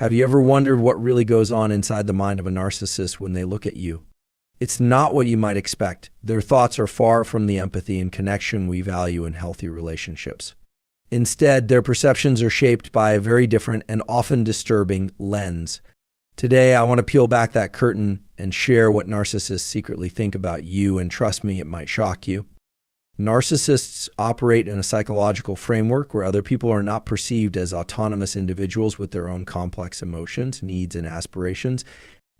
Have you ever wondered what really goes on inside the mind of a narcissist when they look at you? It's not what you might expect. Their thoughts are far from the empathy and connection we value in healthy relationships. Instead, their perceptions are shaped by a very different and often disturbing lens. Today, I want to peel back that curtain and share what narcissists secretly think about you, and trust me, it might shock you. Narcissists operate in a psychological framework where other people are not perceived as autonomous individuals with their own complex emotions, needs, and aspirations.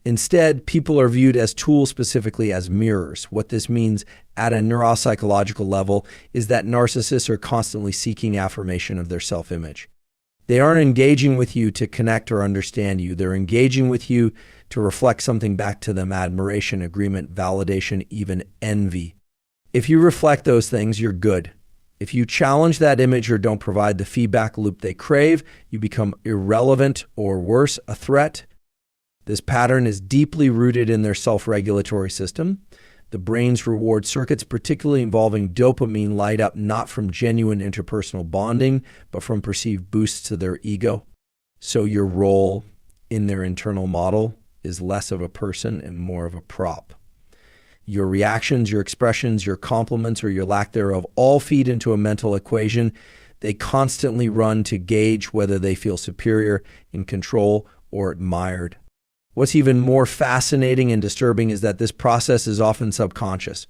Instead, people are viewed as tools, specifically as mirrors. What this means at a neuropsychological level is that narcissists are constantly seeking affirmation of their self-image. They aren't engaging with you to connect or understand you. They're engaging with you to reflect something back to them: admiration, agreement, validation, even envy. If you reflect those things, you're good. If you challenge that image or don't provide the feedback loop they crave, you become irrelevant or worse, a threat. This pattern is deeply rooted in their self-regulatory system. The brain's reward circuits, particularly involving dopamine, light up not from genuine interpersonal bonding, but from perceived boosts to their ego. So your role in their internal model is less of a person and more of a prop. Your reactions, your expressions, your compliments, or your lack thereof all feed into a mental equation they constantly run to gauge whether they feel superior, in control, or admired. What's even more fascinating and disturbing is that this process is often subconscious.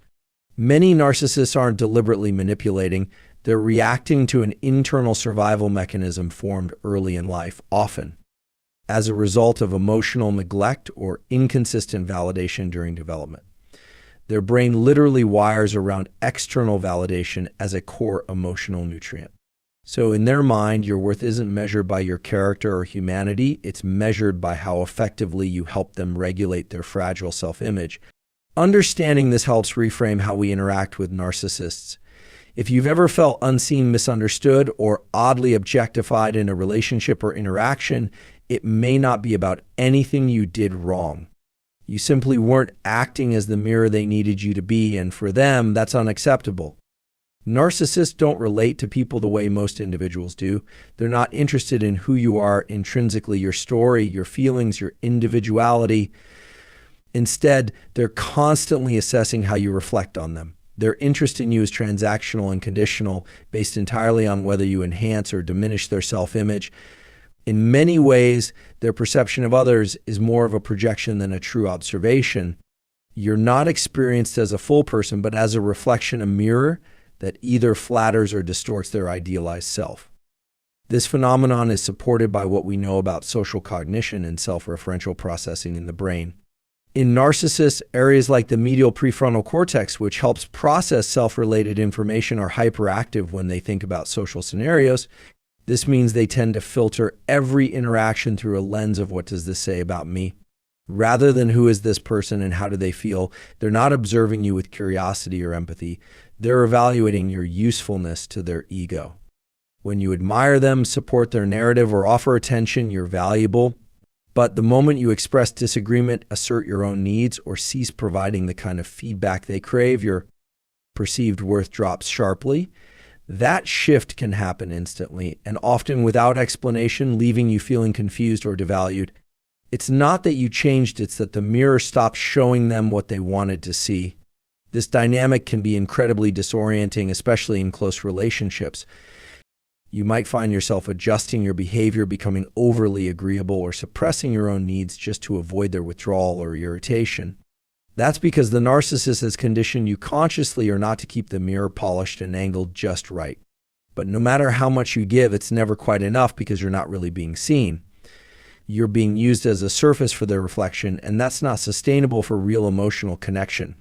Many narcissists aren't deliberately manipulating. They're reacting to an internal survival mechanism formed early in life, often as a result of emotional neglect or inconsistent validation during development. Their brain literally wires around external validation as a core emotional nutrient. So in their mind, your worth isn't measured by your character or humanity. It's measured by how effectively you help them regulate their fragile self-image. Understanding this helps reframe how we interact with narcissists. If you've ever felt unseen, misunderstood, or oddly objectified in a relationship or interaction, it may not be about anything you did wrong. You simply weren't acting as the mirror they needed you to be, and for them, that's unacceptable. Narcissists don't relate to people the way most individuals do. They're not interested in who you are intrinsically, your story, your feelings, your individuality. Instead, they're constantly assessing how you reflect on them. Their interest in you is transactional and conditional, based entirely on whether you enhance or diminish their self-image. In many ways, their perception of others is more of a projection than a true observation. You're not experienced as a full person, but as a reflection, a mirror that either flatters or distorts their idealized self. This phenomenon is supported by what we know about social cognition and self-referential processing in the brain. In narcissists, areas like the medial prefrontal cortex, which helps process self-related information, are hyperactive when they think about social scenarios. This means they tend to filter every interaction through a lens of what does this say about me? Rather than who is this person and how do they feel, they're not observing you with curiosity or empathy. They're evaluating your usefulness to their ego. When you admire them, support their narrative, or offer attention, you're valuable. But the moment you express disagreement, assert your own needs, or cease providing the kind of feedback they crave, your perceived worth drops sharply. That shift can happen instantly and often without explanation, leaving you feeling confused or devalued. It's not that you changed, it's that the mirror stopped showing them what they wanted to see. This dynamic can be incredibly disorienting, especially in close relationships. You might find yourself adjusting your behavior, becoming overly agreeable, or suppressing your own needs just to avoid their withdrawal or irritation. That's because the narcissist has conditioned you consciously or not to keep the mirror polished and angled just right. But no matter how much you give, it's never quite enough because you're not really being seen. You're being used as a surface for their reflection, and that's not sustainable for real emotional connection.